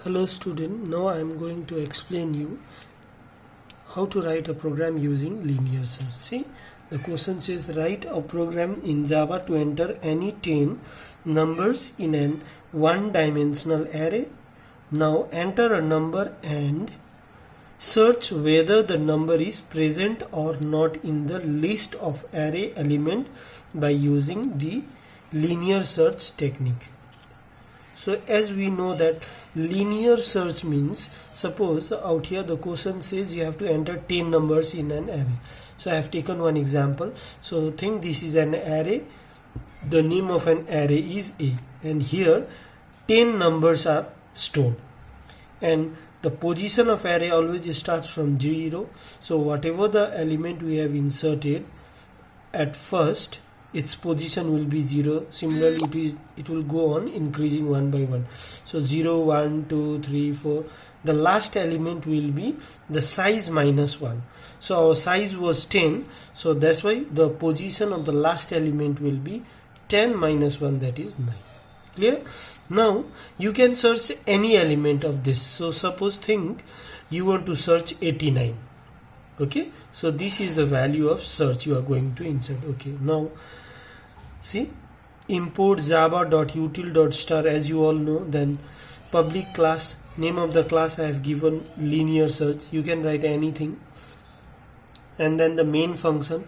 Hello student, now I am going to explain you how to write a program using linear search. See, the question says write a program in Java to enter any 10 numbers in an one-dimensional array. Now enter a number and search whether the number is present or not in the list of array element by using the linear search technique. So as we know that linear search means, suppose out here the question says you have to enter 10 numbers in an array. So I have taken one example. So think this is an array. The name of an array is A, and here 10 numbers are stored, and the position of array always starts from 0. So whatever the element we have inserted at first, its position will be 0. Similarly, it will go on increasing one by one. So 0, 1, 2, 3, 4. The last element will be the size minus 1. So our size was 10. So that's why the position of the last element will be 10 minus 1, that is 9. Clear? Now you can search any element of this. So suppose think you want to search 89. Okay, so this is the value of search you are going to insert. Okay, now see, import java.util.star, as you all know. Then public class, name of the class I have given linear search. You can write anything, and then the main function,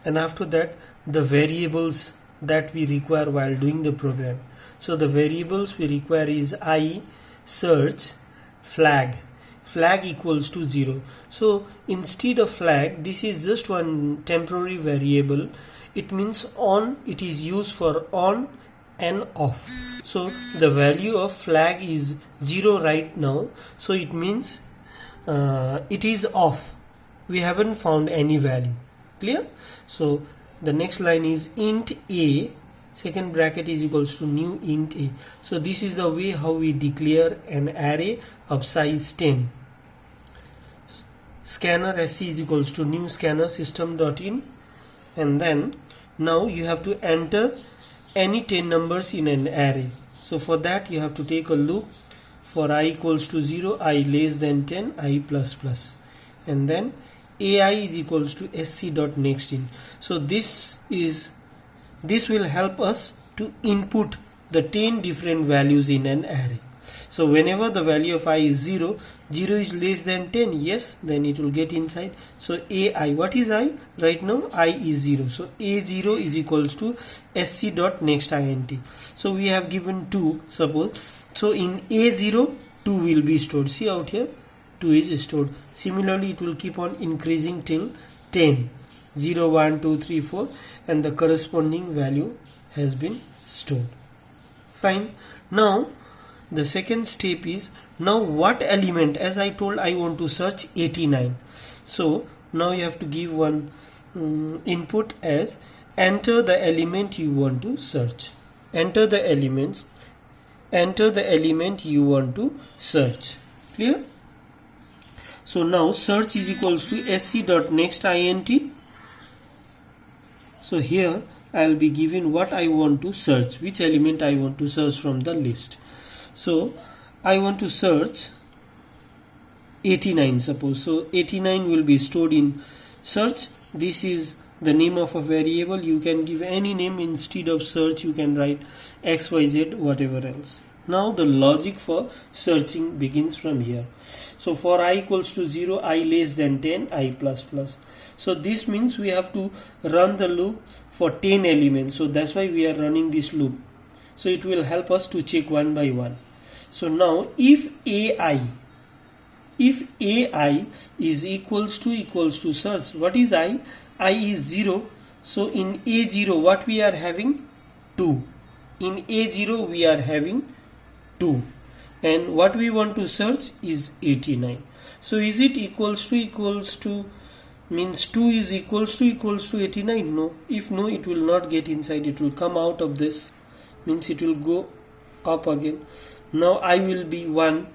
and after that the variables that we require while doing the program. So the variables we require is I search flag equals to 0. So instead of flag, this is just one temporary variable. It means on, it is used for on and off. So the value of flag is 0 right now, so it means it is off. We haven't found any value. Clear? So the next line is int a, second bracket is equals to new int a. So this is the way how we declare an array of size 10. Scanner sc is equals to new scanner system.in, and then now you have to enter any 10 numbers in an array. So for that you have to take a loop for I equals to 0, I less than 10, I plus plus, and then ai is equals to sc.nextin. So this will help us to input the 10 different values in an array. So whenever the value of I is 0, 0 is less than 10, yes, then it will get inside. So ai, what is I? Right now I is 0. So a0 is equals to sc.nextInt. So we have given 2, suppose. So in a0, 2 will be stored. See out here, 2 is stored. Similarly, it will keep on increasing till 10. 0, 1, 2, 3, 4, and the corresponding value has been stored. Fine. Now the second step is, now what element, as I told I want to search 89. So now you have to give one input as enter the element you want to search. Enter the element you want to search. Clear? So now search is equals to sc.nextInt. So here I will be given what I want to search, which element I want to search from the list. So I want to search 89, suppose. So 89 will be stored in search. This is the name of a variable. You can give any name. Instead of search you can write xyz, whatever else. Now the logic for searching begins from here. So for I equals to 0, I less than 10, I plus plus. So this means we have to run the loop for 10 elements. So that's why we are running this loop. So it will help us to check one by one. So now if ai is equals to search, what is I? I is 0. So in a0 what we are having? 2. In a0 we are having 2, and what we want to search is 89. So is it equals to means 2 is equals to 89? No. If no, it will not get inside. It will come out of this, means it will go up again. Now I will be 1.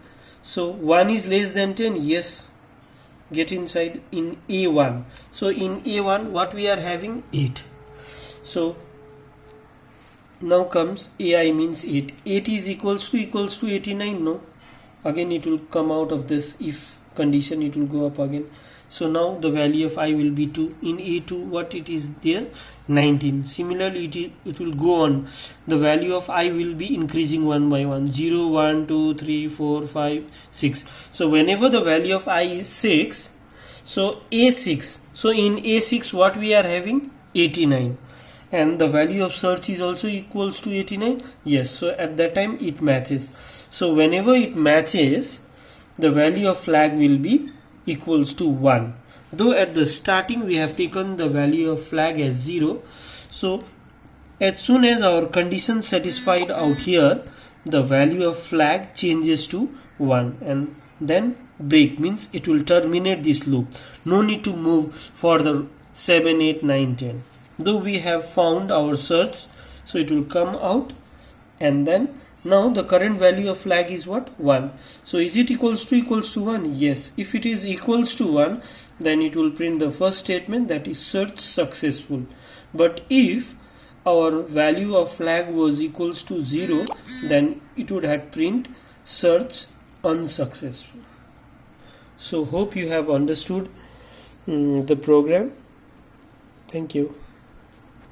So 1 is less than 10, yes, get inside in a1. So in a1 what we are having? 8. So now comes ai means 8. 8 is equals to 89? No. again it will come out of this if condition, it will go up again. So now the value of I will be 2. In A2 what it is there? 19. Similarly it will go on. The value of I will be increasing one by one. 0, 1, 2, 3, 4, 5, 6. So whenever the value of I is 6, so A6. So in A6 what we are having? 89. And the value of search is also equals to 89. Yes, so at that time it matches. So whenever it matches, the value of flag will be equals to 1. Though at the starting we have taken the value of flag as 0. So as soon as our condition satisfied out here, the value of flag changes to 1, and then break means it will terminate this loop. No need to move further 7, 8, 9, 10. Though we have found our search, so it will come out, and then now the current value of flag is what? 1. So is it equals to 1? Yes. If it is equals to 1, then it will print the first statement, that is search successful. But if our value of flag was equals to 0, then it would have print search unsuccessful. So hope you have understood the program. Thank you.